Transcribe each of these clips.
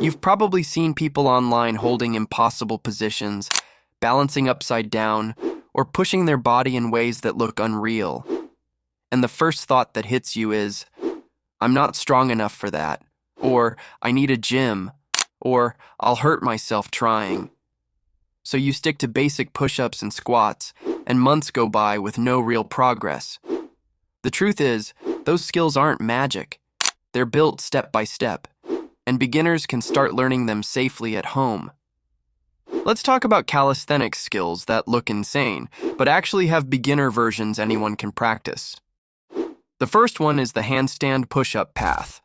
You've probably seen people online holding impossible positions, balancing upside down, or pushing their body in ways that look unreal. And the first thought that hits you is, I'm not strong enough for that, or I need a gym, or I'll hurt myself trying. So you stick to basic push-ups and squats, and months go by with no real progress. The truth is, those skills aren't magic. They're built step by step, and beginners can start learning them safely at home. Let's talk about calisthenics skills that look insane, but actually have beginner versions anyone can practice. The first one is the handstand push-up path.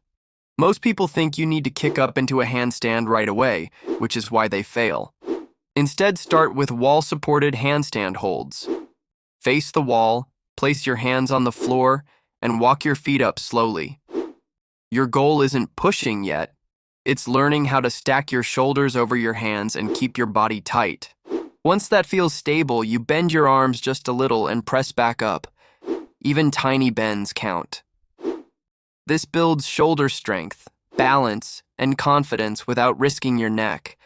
Most people think you need to kick up into a handstand right away, which is why they fail. Instead, start with wall-supported handstand holds. Face the wall, place your hands on the floor, and walk your feet up slowly. Your goal isn't pushing yet. It's learning how to stack your shoulders over your hands and keep your body tight. Once that feels stable, you bend your arms just a little and press back up. Even tiny bends count. This builds shoulder strength, balance, and confidence without risking your neck.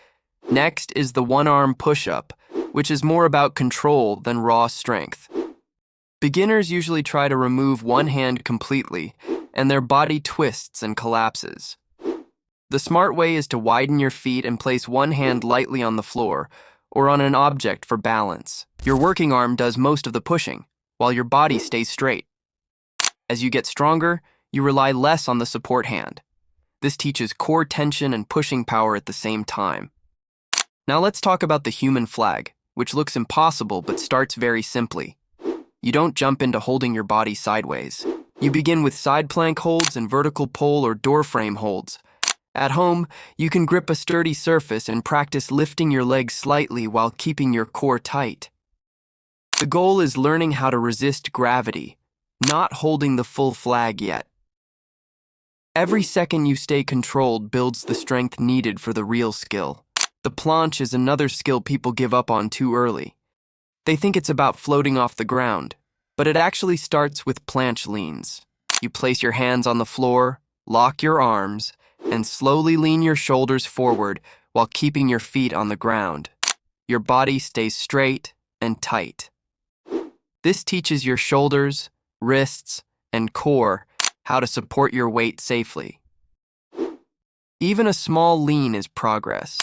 Next is the one-arm push-up, which is more about control than raw strength. Beginners usually try to remove one hand completely, and their body twists and collapses. The smart way is to widen your feet and place one hand lightly on the floor or on an object for balance. Your working arm does most of the pushing, while your body stays straight. As you get stronger, you rely less on the support hand. This teaches core tension and pushing power at the same time. Now let's talk about the human flag, which looks impossible but starts very simply. You don't jump into holding your body sideways. You begin with side plank holds and vertical pole or door frame holds. At home, you can grip a sturdy surface and practice lifting your legs slightly while keeping your core tight. The goal is learning how to resist gravity, not holding the full flag yet. Every second you stay controlled builds the strength needed for the real skill. The planche is another skill people give up on too early. They think it's about floating off the ground, but it actually starts with planche leans. You place your hands on the floor, lock your arms, and slowly lean your shoulders forward while keeping your feet on the ground. Your body stays straight and tight. This teaches your shoulders, wrists, and core how to support your weight safely. Even a small lean is progress.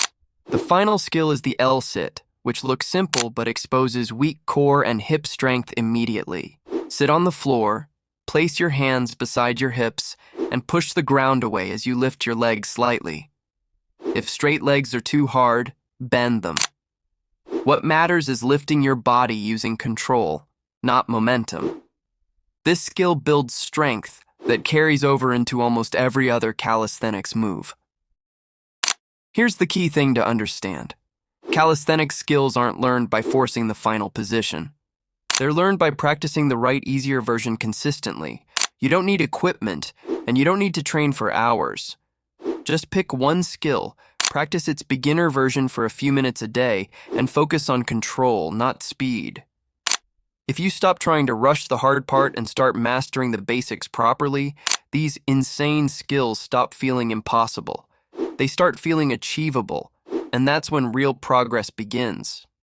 The final skill is the L-sit, which looks simple but exposes weak core and hip strength immediately. Sit on the floor, place your hands beside your hips, and push the ground away as you lift your legs slightly. If straight legs are too hard, bend them. What matters is lifting your body using control, not momentum. This skill builds strength that carries over into almost every other calisthenics move. Here's the key thing to understand. Calisthenics skills aren't learned by forcing the final position. They're learned by practicing the right, easier version consistently. You don't need equipment, and you don't need to train for hours. Just pick one skill, practice its beginner version for a few minutes a day, and focus on control, not speed. If you stop trying to rush the hard part and start mastering the basics properly, these insane skills stop feeling impossible. They start feeling achievable, and that's when real progress begins.